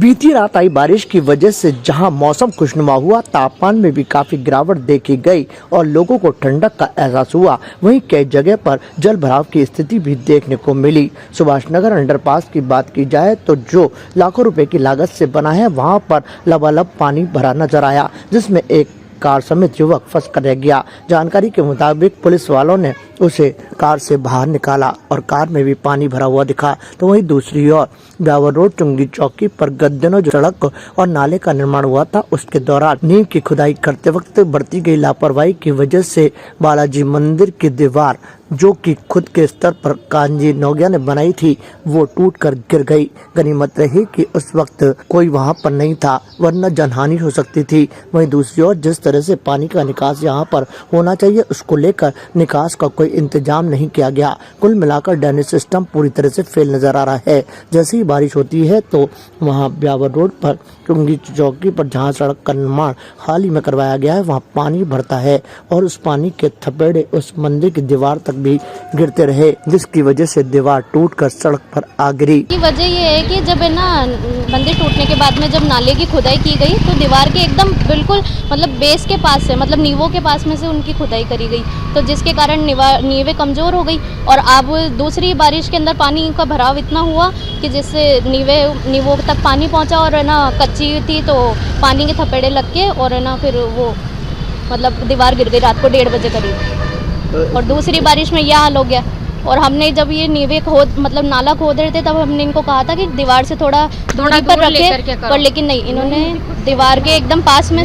बीती रात आई बारिश की वजह से जहां मौसम खुशनुमा हुआ, तापमान में भी काफी गिरावट देखी गई और लोगों को ठंडक का एहसास हुआ। वहीं कई जगह पर जल भराव की स्थिति भी देखने को मिली। सुभाष नगर अंडरपास की बात की जाए तो जो लाखों रुपए की लागत से बना है, वहां पर लबालब पानी भरा नजर आया, जिसमें एक कार समेत युवक फंस कर रह गया। जानकारी के मुताबिक पुलिस वालों ने उसे कार से बाहर निकाला और कार में भी पानी भरा हुआ दिखा। तो वहीं दूसरी ओर ब्यावर रोड चुंगी चौकी पर गद्दनों जो सड़क और नाले का निर्माण हुआ था, उसके दौरान नींव की खुदाई करते वक्त बरती गई लापरवाही की वजह से बालाजी मंदिर की दीवार, जो कि खुद के स्तर पर कांजी नौगिया ने बनाई थी, वो टूट कर गिर गई। गनीमत रही कि उस वक्त कोई वहां पर नहीं था, वरना जनहानि हो सकती थी। वहीं दूसरी ओर जिस तरह से पानी का निकास यहां पर होना चाहिए, उसको लेकर निकास का कोई इंतजाम नहीं किया गया। कुल मिलाकर ड्रेनेज सिस्टम पूरी तरह से फेल नजर आ रहा है। जैसे ही बारिश होती है तो वहां ब्यावर रोड पर चुंगी चौकी पर जहां सड़क का निर्माण हाल ही में करवाया गया है, वहां पानी भरता है और उस पानी के थपेड़े उस मंदिर की दीवार तक भी गिरते रहे, जिसकी वजह से दीवार टूटकर सड़क पर आ गिरी। की वजह ये है कि जब है ना मंदिर टूटने के बाद में जब नाले की खुदाई की गई तो दीवार के एकदम बिल्कुल मतलब बेस के पास से, मतलब नींवों के पास में से उनकी खुदाई करी गई, तो जिसके कारण नींवें कमज़ोर हो गई। और अब दूसरी बारिश के अंदर पानी का भराव इतना हुआ कि जिससे नींवों तक पानी पहुंचा और है ना कच्ची थी तो पानी के थपेड़े लग के और है ना फिर वो मतलब दीवार गिर गई रात को 1:30 बजे करीब। और दूसरी बारिश में यह हाल हो गया। और हमने जब ये नींवें मतलब नाला खोद रहे थे, तब हमने इनको कहा था कि दीवार से थोड़ा दूरी पर रखे, पर लेकिन नहीं, इन्होंने दीवार के एकदम पास में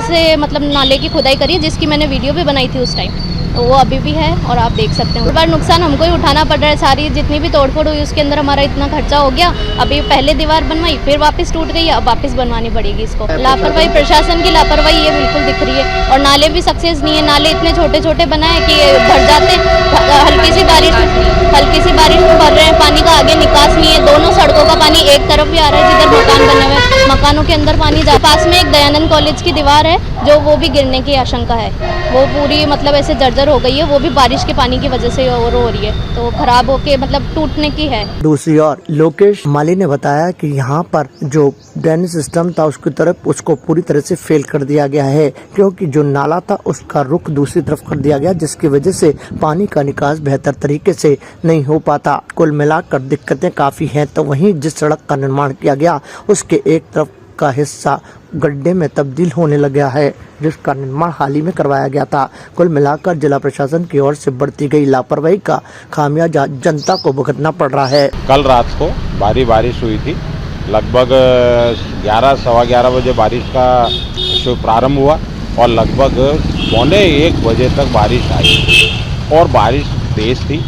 से मतलब नाले की खुदाई करी, जिसकी मैंने वीडियो भी बनाई थी उस टाइम, तो वो अभी भी है और आप देख सकते हैं। बार नुकसान हमको ही उठाना पड़ रहा है। सारी जितनी भी तोड़फोड़ हुई उसके अंदर हमारा इतना खर्चा हो गया। अभी पहले दीवार बनवाई, फिर वापस टूट गई, अब वापस बनवानी पड़ेगी इसको। लापरवाही, प्रशासन की लापरवाही ये बिल्कुल दिख रही है। और नाले भी सक्सेस नहीं है, नाले इतने छोटे छोटे बनाए कि भर जाते, हल्की सी बारिश में भर रहे हैं, पानी का आगे निकास नहीं है। दोनों सड़कों का पानी एक तरफ भी आ रहा है, जिधर मकान बने हुए हैं, मकानों के अंदर पानी जा। पास में एक दयानंद कॉलेज की दीवार है, जो वो भी गिरने की आशंका है, वो पूरी मतलब ऐसे जर्जर हो गई है, वो भी बारिश के पानी की वजह से और हो रही है, तो खराब होके मतलब टूटने की है। दूसरी ओर लोकेश माली ने बताया कि यहाँ पर जो ड्रेनेज सिस्टम था उसको पूरी तरह से फेल कर दिया गया है, क्योंकि जो नाला था उसका रुख दूसरी तरफ कर दिया गया, जिसकी वजह से पानी का निकास बेहतर तरीके से नहीं हो पाता। कुल मिलाकर दिक्कतें काफी हैं। तो वहीं जिस सड़क का निर्माण किया गया, उसके एक तरफ का हिस्सा गड्ढे में तब्दील होने लगा है, जिसका निर्माण हाल ही में करवाया गया था। कुल मिलाकर जिला प्रशासन की ओर से बढ़ती गई लापरवाही का खामियाजा जनता को भुगतना पड़ रहा है। कल रात को भारी बारिश हुई थी, लगभग 11-11:15 बजे बारिश का शुभ प्रारंभ हुआ और लगभग 12:45 बजे तक बारिश आई और बारिश तेज थी।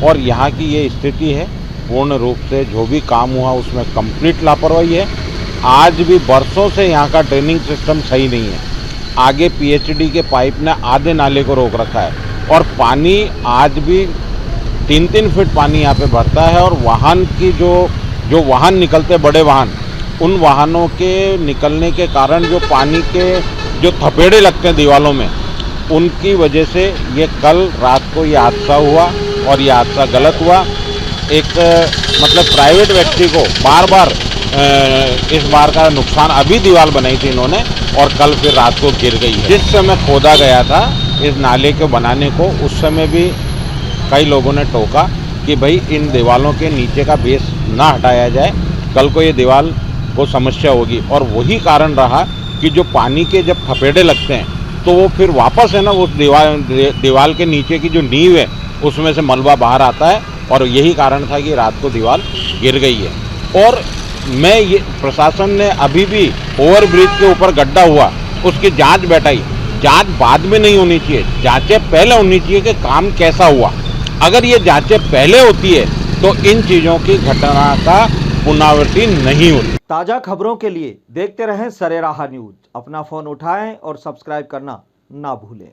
और यहाँ की ये स्थिति है, पूर्ण रूप से जो भी काम हुआ उसमें कंप्लीट लापरवाही है। आज भी बरसों से यहाँ का ड्रेनिंग सिस्टम सही नहीं है। आगे पीएचडी के पाइप ने आधे नाले को रोक रखा है और पानी आज भी 3-3 फीट पानी यहाँ पे भरता है। और वाहन की जो वाहन निकलते, बड़े वाहन, उन वाहनों के निकलने के कारण जो पानी के जो थपेड़े लगते हैं दीवालों में, उनकी वजह से ये कल रात को ये हादसा हुआ। और ये हादसा गलत हुआ। एक मतलब प्राइवेट व्यक्ति को बार इस बार का नुकसान, अभी दीवार बनाई थी इन्होंने और कल फिर रात को गिर गई है। जिस समय खोदा गया था इस नाले को बनाने को, उस समय भी कई लोगों ने टोका कि भाई इन दीवारों के नीचे का बेस ना हटाया जाए, कल को ये दीवार को समस्या होगी। और वही कारण रहा कि जो पानी के जब थपेड़े लगते हैं तो वो फिर वापस है ना उस दीवार के नीचे की जो नींव है उसमें से मलबा बाहर आता है और यही कारण था कि रात को दीवार गिर गई है। और ये प्रशासन ने अभी भी ओवरब्रिज के ऊपर गड्ढा हुआ, उसकी जांच बैठाई। जांच बाद में नहीं होनी चाहिए, जांचें पहले होनी चाहिए कि काम कैसा हुआ। अगर ये जांचें पहले होती है तो इन चीज़ों की घटना का पुनरावृत्ति नहीं होती। ताज़ा खबरों के लिए देखते रहें सरेराह न्यूज। अपना फ़ोन उठाएं और सब्सक्राइब करना ना भूलें।